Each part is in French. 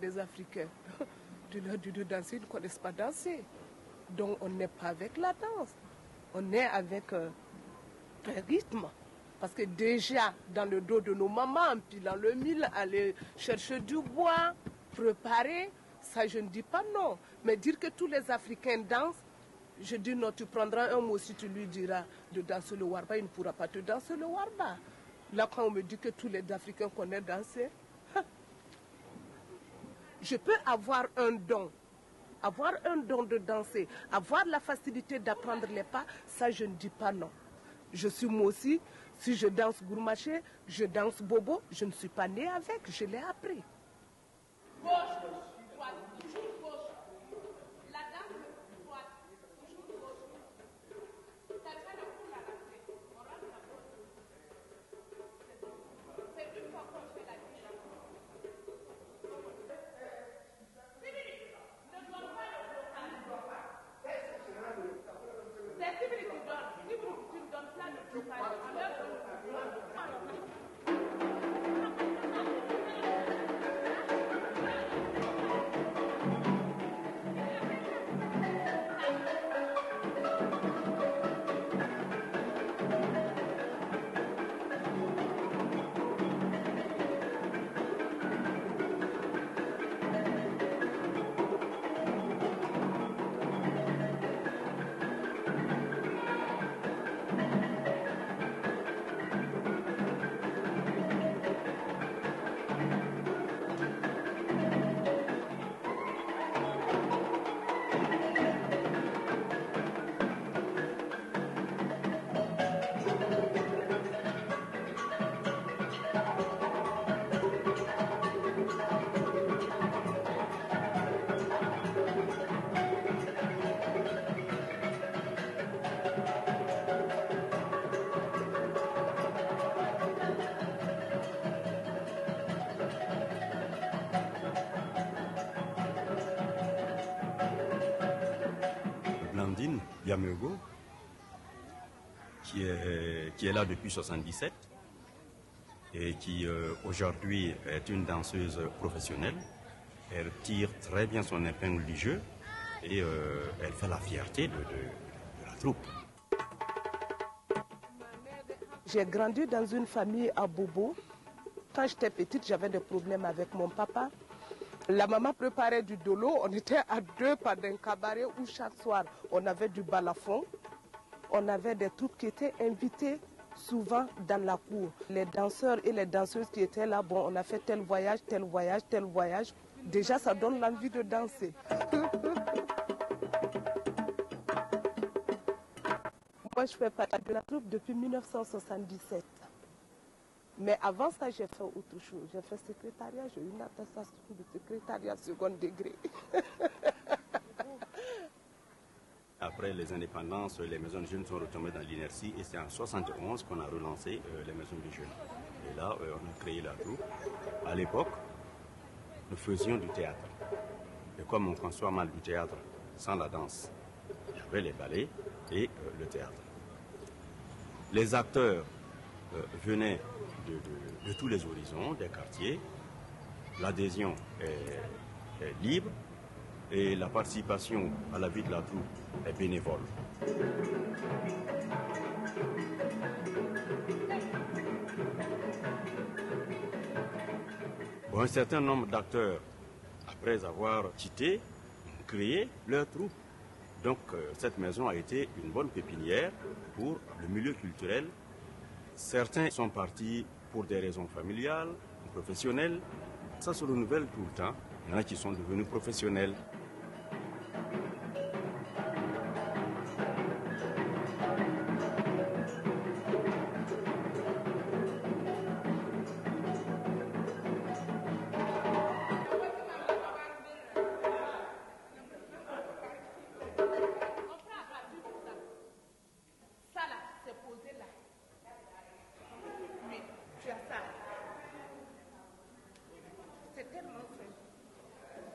des Africains. Tu leur dis de danser, ils ne connaissent pas danser. Donc on n'est pas avec la danse, on est avec un rythme. Parce que déjà, dans le dos de nos mamans, puis dans le mille, aller chercher du bois, préparer, ça je ne dis pas non. Mais dire que tous les Africains dansent, je dis non, tu prendras un mot si tu lui diras de danser le warba, il ne pourra pas te danser le warba. Là, quand on me dit que tous les Africains connaissent danser, je peux avoir un don de danser, avoir la facilité d'apprendre les pas, ça je ne dis pas non. Je suis moi aussi, si je danse gourmaché, je danse bobo, je ne suis pas née avec, je l'ai appris. Gauche, droite, toujours gauche. La danse droite, toujours gauche. Ça fait le coup la rentrée. On rentre la gauche. C'est une fois qu'on fait la gauche. Ne donne pas le blocage. C'est Sibili qui donne. Si tu ne donnes pas le blocage, enlève le blocage. Blandine Yamego, qui est là depuis 1977 et qui aujourd'hui est une danseuse professionnelle. Elle tire très bien son épingle du jeu et elle fait la fierté de la troupe. J'ai grandi dans une famille à Bobo. Quand j'étais petite, j'avais des problèmes avec mon papa. La maman préparait du dolo, on était à deux par un cabaret où chaque soir on avait du balafon. On avait des troupes qui étaient invitées souvent dans la cour. Les danseurs et les danseuses qui étaient là, bon, on a fait tel voyage, tel voyage, tel voyage. Déjà, ça donne l'envie de danser. Moi, je fais partie de la troupe depuis 1977. Mais avant ça, j'ai fait autre chose. J'ai fait secrétariat, j'ai eu une attestation de secrétariat second degré. Après les indépendances, les maisons de jeunes sont retombées dans l'inertie et c'est en 1971 qu'on a relancé les maisons de jeunes. Et là, on a créé la troupe. À l'époque, nous faisions du théâtre. Et comme on conçoit mal du théâtre sans la danse, il y avait les ballets et le théâtre. Les acteurs venaient de tous les horizons, des quartiers. L'adhésion est libre et la participation à la vie de la troupe est bénévole. Bon, un certain nombre d'acteurs, après avoir quitté, ont créé leur troupe. Donc cette maison a été une bonne pépinière pour le milieu culturel. Certains sont partis pour des raisons familiales, professionnelles. Ça se renouvelle tout le temps. Il y en a qui sont devenus professionnels.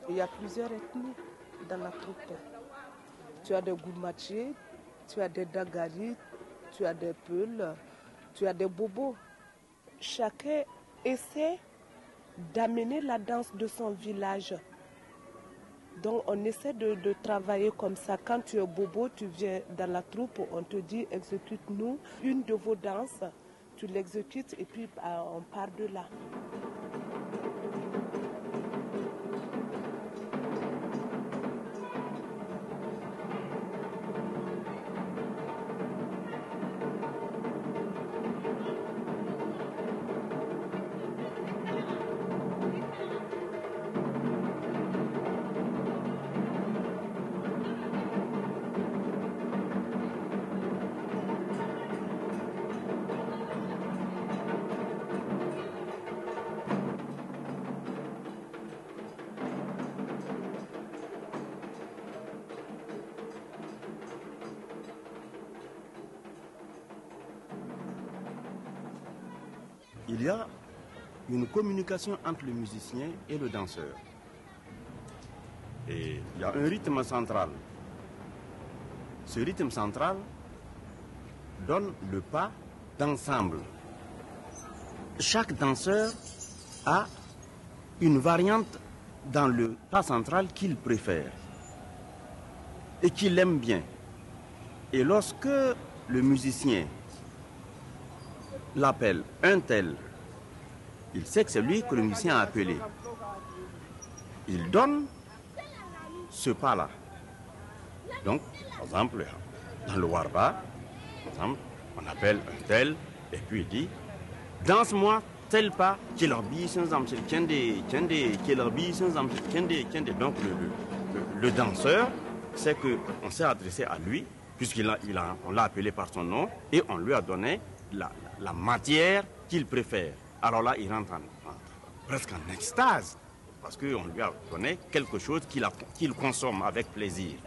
Il y a plusieurs ethnies dans la troupe. Tu as des Gourmatiers, tu as des Dagaris, tu as des Peuls, tu as des Bobos. Chacun essaie d'amener la danse de son village. Donc on essaie de travailler comme ça. Quand tu es bobo, tu viens dans la troupe, on te dit exécute-nous une de vos danses, tu l'exécutes et puis on part de là. Il y a une communication entre le musicien et le danseur. Et il y a un rythme central. Ce rythme central donne le pas d'ensemble. Chaque danseur a une variante dans le pas central qu'il préfère et qu'il aime bien. Et lorsque le musicien l'appelle un tel, il sait que c'est lui que le musicien a appelé. Il donne ce pas-là. Donc, par exemple, dans le warba, par exemple, on appelle un tel et puis il dit danse-moi tel pas qui leur bille sans âme. Donc le danseur sait qu'on s'est adressé à lui puisqu'on l'a appelé par son nom et on lui a donné la matière qu'il préfère. Alors là, il rentre presque en extase, parce qu'on lui a donné quelque chose qu'il consomme avec plaisir.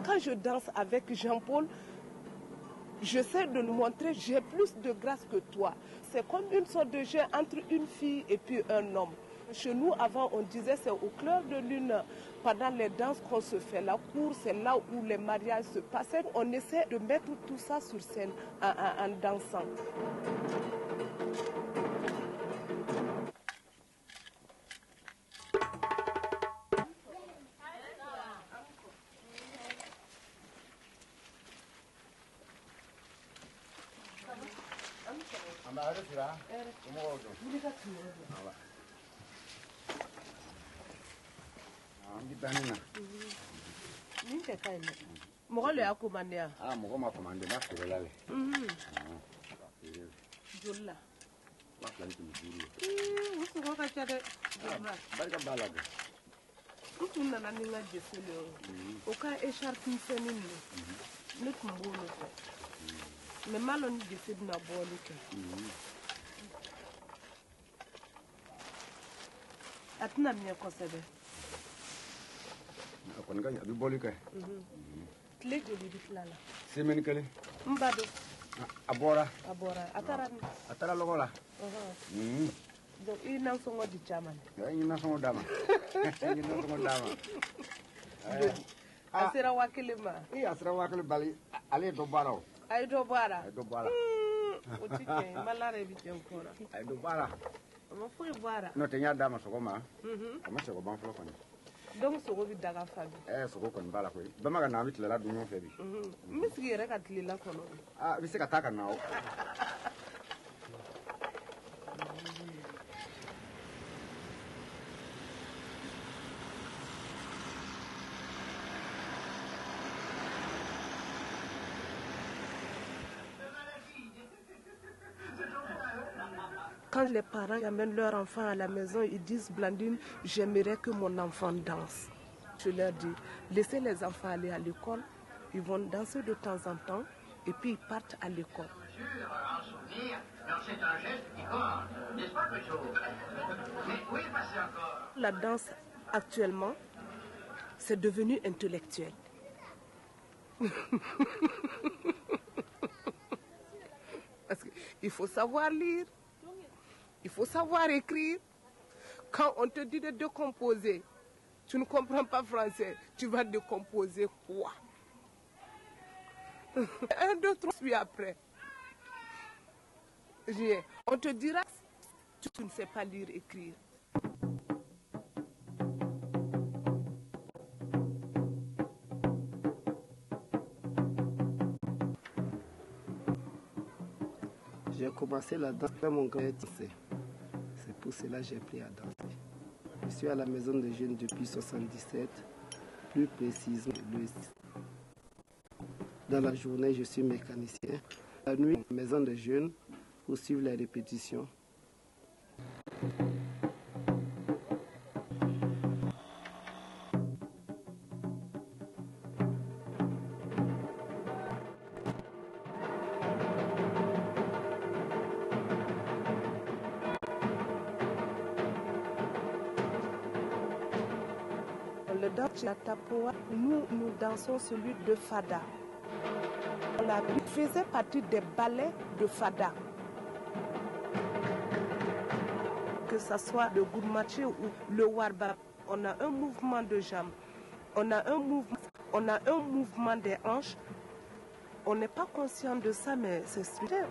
Quand je danse avec Jean-Paul, j'essaie de lui montrer j'ai plus de grâce que toi. C'est comme une sorte de jeu entre une fille et puis un homme. Chez nous, avant, on disait c'est au clair de lune, pendant les danses qu'on se fait la cour, c'est là où les mariages se passaient. On essaie de mettre tout ça sur scène en dansant. Mɔgɔ le y'a commandé ya? Ah, mɔgɔ ma commandé, ma feere la le. Joli la? Ma fila ni kɛmɛ duuru ye. O sogo ka ca dɛ. Barika b'a la dɛ. N tun nana ni n ka jesi le ye o ka écharpe misɛnnin ninnu ne tun b'o nɔfɛ mais n b'a lɔn ni jesi bɛna bɔli kɛ. A tɛna mɛn kosɛbɛ. A kɔni ka ɲi a bɛ bɔli kɛ. Tile joli bɛ tila la? Semaine kelen. N ba don. A bɔra. A bɔra a taara min? A taara lɔgɔ la. Donc i nasɔngɔ di caman. I ye nasɔngɔ d'a ma. I ye nasɔngɔ d'a ma. A sera 1000 ma? A sera 1000 bali ale ye dɔ bɔ a la o. A ye dɔ bɔ a la? A ye dɔ bɔ a la. O ti tiɲɛ ye malare bɛ tiɲɛ kɔrɔ. A ye dɔ bɔ a la. A ma foyi bɔ a la. N'o tɛ n y'a d'a ma sɔgɔma. A ma sɛgɛn ban fɔlɔ kɔni. Donc sogo bɛ daga fa bi. Sogo kɔni b'a la koyi. Bɛɛ ma ka na an bɛ tilela dun ɲɔgɔn fɛ bi. N bɛ sigi yɛrɛ ka tilela kɔnɔ. I bɛ se ka taa ka na o. Quand les parents amènent leur enfant à la maison, ils disent Blandine, j'aimerais que mon enfant danse. Je leur dis, laissez les enfants aller à l'école, ils vont danser de temps en temps et puis ils partent à l'école. C'est un geste qui compte, n'est-ce pas, Cruchot? Mais où est passé encore? La danse, actuellement, c'est devenu intellectuel. Parce qu'il faut savoir lire, il faut savoir écrire. Quand on te dit de décomposer Tu ne comprends pas français. Tu vas décomposer quoi? 1, 2, 3, puis après. Viens. On te dira que tu ne sais pas lire et écrire. J'ai commencé la danse quand mon grand tissé. C'est pour cela que j'ai appris à danser. Je suis à la maison des jeunes depuis 1977, plus précisément le 6. Dans la journée, je suis mécanicien. La nuit, à la maison des jeunes pour suivre les répétitions. Le danse de la Tapoa, nous dansons celui de Fada. On faisait partie des ballets de Fada. Que ce soit le Gourmaché ou le Warba, on a un mouvement de jambes, on a un mouvement des hanches. On n'est pas conscient de ça, mais c'est super.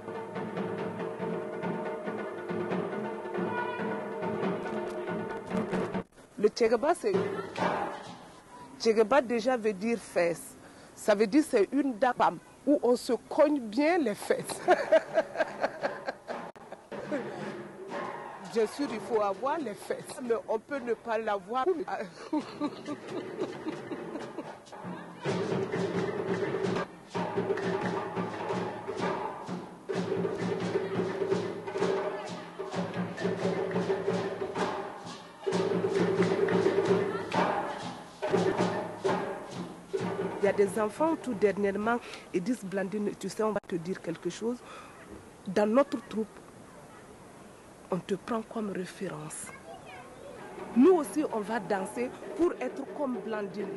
Le Tchegaba, c'est... Tchegaba déjà veut dire fesses. Ça veut dire c'est une dame où on se cogne bien les fesses. Bien sûr, il faut avoir les fesses, mais on peut ne pas l'avoir. Il y a des enfants tout dernièrement, ils disent Blandine, tu sais, on va te dire quelque chose. Dans notre troupe, on te prend comme référence. Nous aussi, on va danser pour être comme Blandine.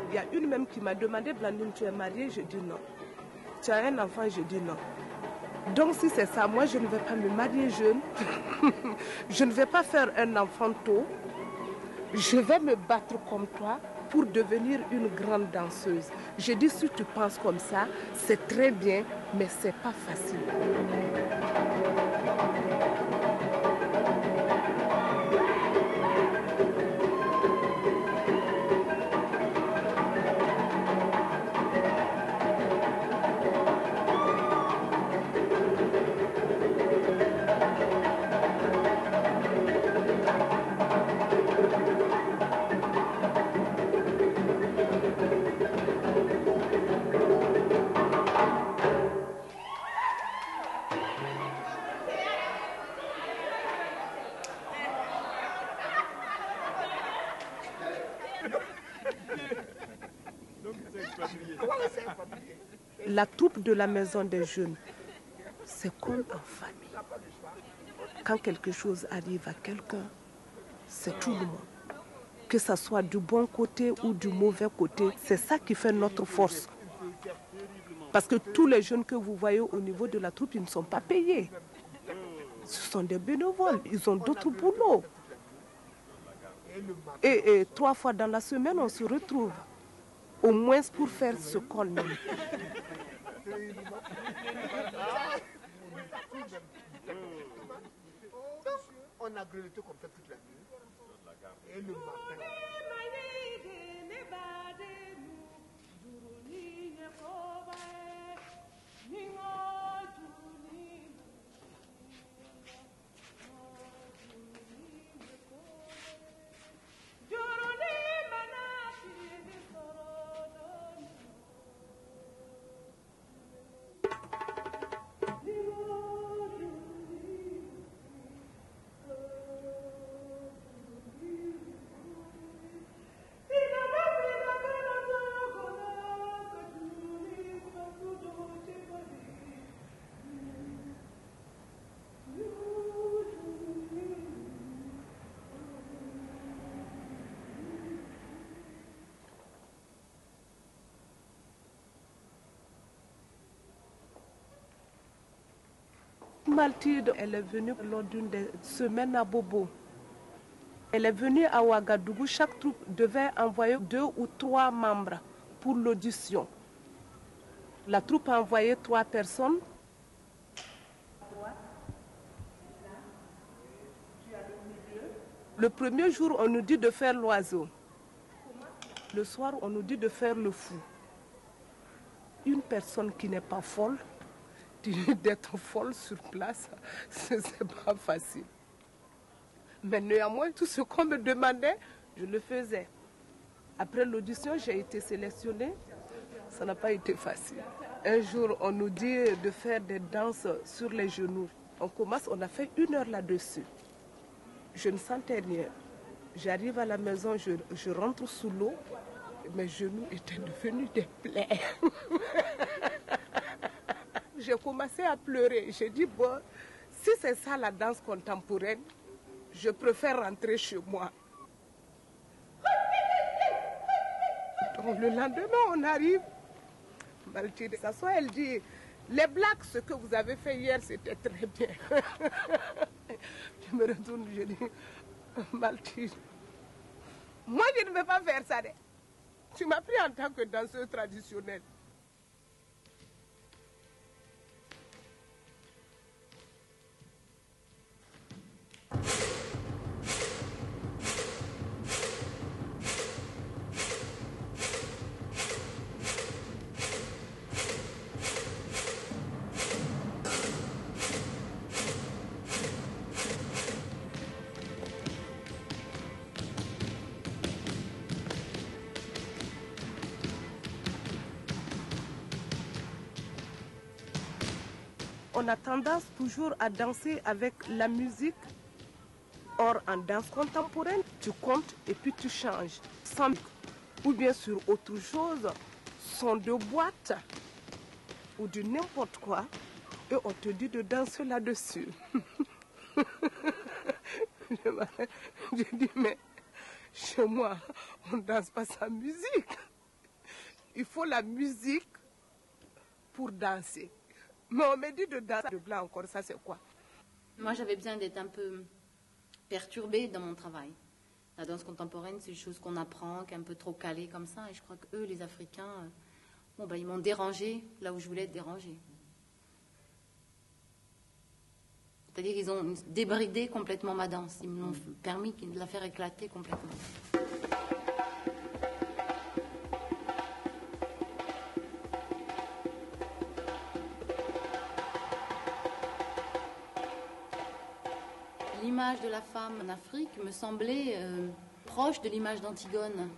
Il y a une même qui m'a demandé, Blandine, tu es mariée? Je dis non. Tu as un enfant? Je dis non. Donc si c'est ça, moi je ne vais pas me marier jeune. Je ne vais pas faire un enfant tôt. Je vais me battre comme toi pour devenir une grande danseuse. Je dis, si tu penses comme ça, c'est très bien, mais c'est pas facile. La troupe de la maison des jeunes, c'est comme en famille. Quand quelque chose arrive à quelqu'un, c'est tout le monde. Que ce soit du bon côté ou du mauvais côté, c'est ça qui fait notre force. Parce que tous les jeunes que vous voyez au niveau de la troupe, ils ne sont pas payés. Ce sont des bénévoles, ils ont d'autres boulots. Et 3 fois dans la semaine, on se retrouve. Au moins pour faire ce qu'on aime. On a grelotté comme ça toute la nuit. Et le matin. Maltide, elle est venue lors d'une des semaines à Bobo. Elle est venue à Ouagadougou, chaque troupe devait envoyer 2 ou 3 membres pour l'audition. La troupe a envoyé 3 personnes. Le premier jour, on nous dit de faire l'oiseau. Le soir, on nous dit de faire le fou. Une personne qui n'est pas folle, d'être folle sur place, ce n'est pas facile. Mais néanmoins, tout ce qu'on me demandait, je le faisais. Après l'audition, j'ai été sélectionnée. Ça n'a pas été facile. Un jour, on nous dit de faire des danses sur les genoux. On commence, on a fait 1 heure là-dessus. Je ne sentais rien. J'arrive à la maison, je rentre sous l'eau. Mes genoux étaient devenus des plaies. J'ai commencé à pleurer. J'ai dit, bon, si c'est ça la danse contemporaine, je préfère rentrer chez moi. Donc le lendemain, on arrive. Maltine s'assoit, elle dit, les blagues, ce que vous avez fait hier, c'était très bien. Je me retourne, je dis, Maltine, moi je ne vais pas faire ça. Tu m'as pris en tant que danseuse traditionnelle. On a tendance toujours à danser avec la musique. Or, en danse contemporaine, tu comptes et puis tu changes. Sans, ou bien sur autre chose, son de boîte ou de n'importe quoi, et on te dit de danser là-dessus. Je dis, mais chez moi, on ne danse pas sa musique. Il faut la musique pour danser. Mais on me dit de danser de blanc encore, ça c'est quoi? Moi j'avais besoin d'être un peu perturbée dans mon travail. La danse contemporaine, c'est une chose qu'on apprend, qui est un peu trop calée comme ça. Et je crois qu'eux, les Africains, ils m'ont dérangée là où je voulais être dérangée. C'est-à-dire qu'ils ont débridé complètement ma danse. Ils m'ont permis de la faire éclater complètement. L'image de la femme en Afrique me semblait proche de l'image d'Antigone,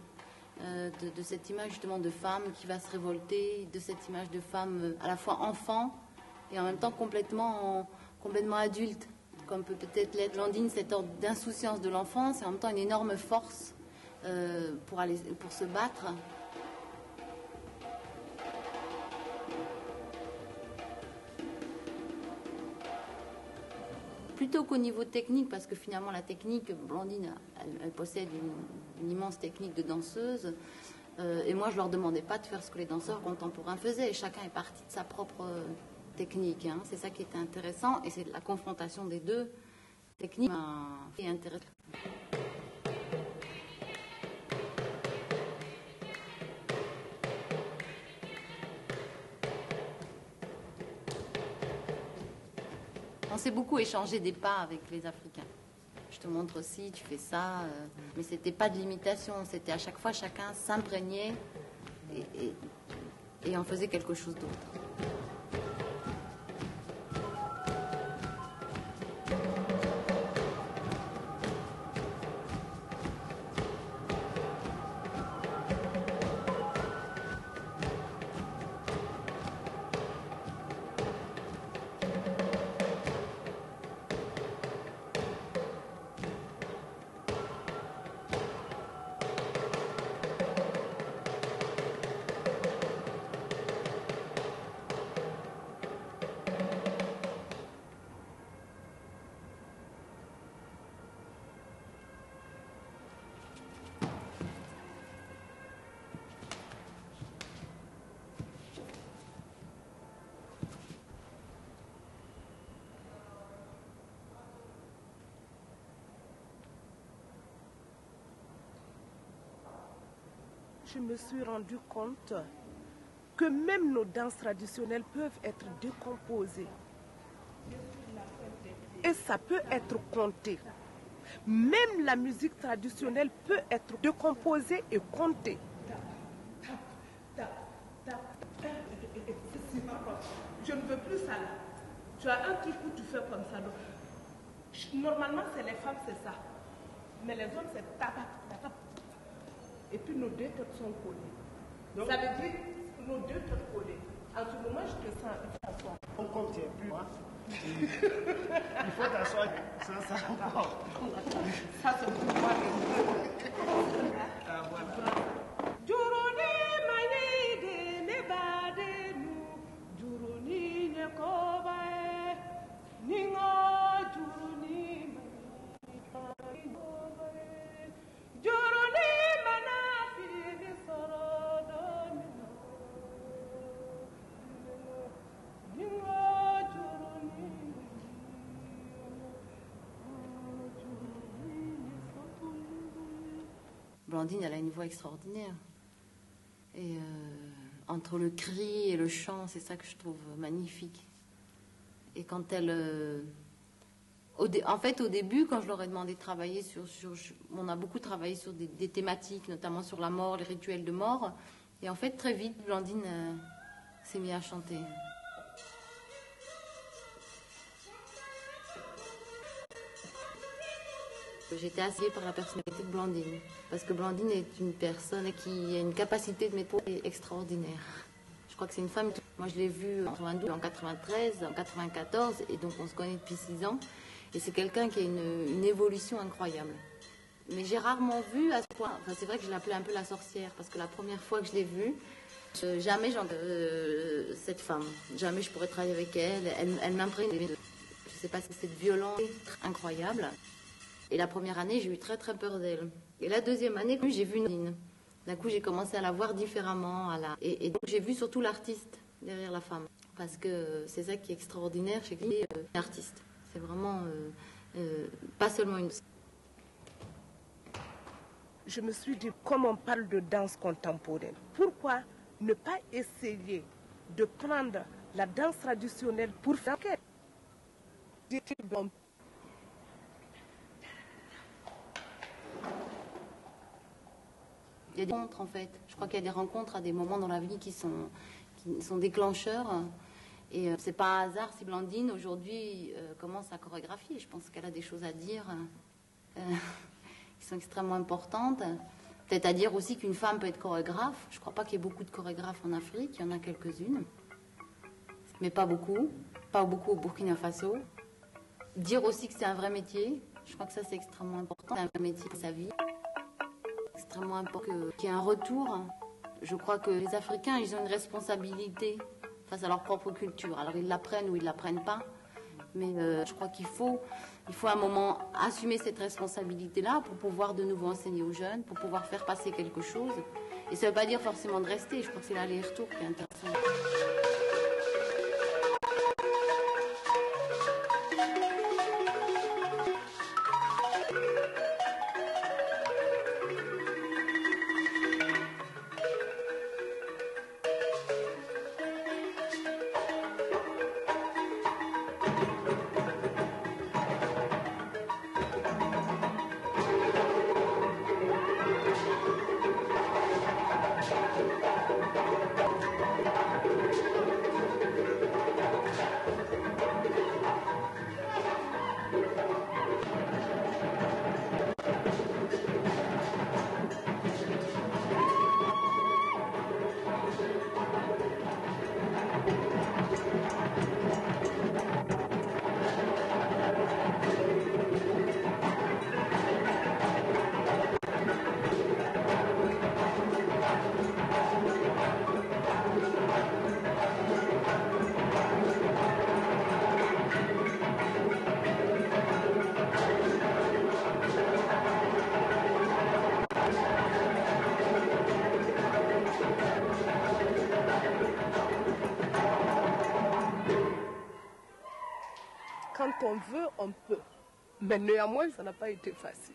de cette image justement de femme qui va se révolter, de cette image de femme à la fois enfant et en même temps complètement adulte, comme peut peut-être l'être Blandine, cette ordre d'insouciance de l'enfance et en même temps une énorme force pour se battre. Plutôt qu'au niveau technique, parce que finalement la technique, Blandine, elle possède une immense technique de danseuse, et moi je leur demandais pas de faire ce que les danseurs contemporains faisaient, chacun est parti de sa propre technique, hein. C'est ça qui était intéressant, et c'est la confrontation des deux techniques qui est intéressante. On s'est beaucoup échangé des pas avec les Africains. Je te montre aussi, tu fais ça, mais c'était pas de l'imitation, c'était à chaque fois chacun s'imprégnait et en faisait quelque chose d'autre. je me suis rendu compte que même nos danses traditionnelles peuvent être décomposées. Et ça peut être compté. Même la musique traditionnelle peut être décomposée et comptée. Je ne veux plus ça là. Tu as un truc où tu fais comme ça. Normalement, c'est les femmes, c'est ça. Mais les hommes, c'est tap, tap. Et puis nos deux têtes sont collées. Donc, ça veut dire nos deux têtes collées. En ce moment, je te sens t'asseoir. On compte, tu es plus. Il faut t'asseoir. Ça encore. Ça, c'est pour moi. Ah, voilà. Blandine, elle a une voix extraordinaire. Et entre le cri et le chant, c'est ça que je trouve magnifique. Et quand elle... En fait, au début, quand je leur ai demandé de travailler on a beaucoup travaillé sur des thématiques, notamment sur la mort, les rituels de mort. Et en fait, très vite, Blandine s'est mise à chanter. J'étais attirée par la personnalité de Blandine, parce que Blandine est une personne qui a une capacité de métro extraordinaire. Je crois que c'est une femme. Moi, je l'ai vue en 92, en 93, en 94, et donc on se connaît depuis 6 ans. Et c'est quelqu'un qui a une évolution incroyable. Mais j'ai rarement vu à ce point. Enfin, c'est vrai que je l'appelais un peu la sorcière, parce que la première fois que je l'ai vue, jamais cette femme, jamais je pourrais travailler avec elle. Elle m'imprègne. Je ne sais pas si c'est cette violence incroyable. Et la première année, j'ai eu très très peur d'elle. Et la deuxième année, j'ai vu une... D'un coup, j'ai commencé à la voir différemment. Et donc, j'ai vu surtout l'artiste derrière la femme. Parce que c'est ça qui est extraordinaire chez qui est artiste. C'est vraiment pas seulement une... Je me suis dit, comme on parle de danse contemporaine, pourquoi ne pas essayer de prendre la danse traditionnelle pour faire quelque chose? Il y a des rencontres, en fait. Je crois qu'il y a des rencontres à des moments dans la vie qui sont déclencheurs. Et c'est pas un hasard si Blandine, aujourd'hui, commence à chorégraphier. Je pense qu'elle a des choses à dire qui sont extrêmement importantes. Peut-être à dire aussi qu'une femme peut être chorégraphe. Je ne crois pas qu'il y ait beaucoup de chorégraphes en Afrique. Il y en a quelques-unes. Mais pas beaucoup. Pas beaucoup au Burkina Faso. Dire aussi que c'est un vrai métier. Je crois que ça, c'est extrêmement important. C'est un vrai métier de sa vie. Extrêmement important qu'il y ait un retour. Je crois que les Africains, ils ont une responsabilité face à leur propre culture. Alors ils l'apprennent ou ils ne l'apprennent pas, mais je crois qu'il faut à un moment assumer cette responsabilité-là pour pouvoir de nouveau enseigner aux jeunes, pour pouvoir faire passer quelque chose. Et ça ne veut pas dire forcément de rester, je crois que c'est l'aller-retour qui est intéressant. Quand on veut, on peut. Mais néanmoins, ça n'a pas été facile.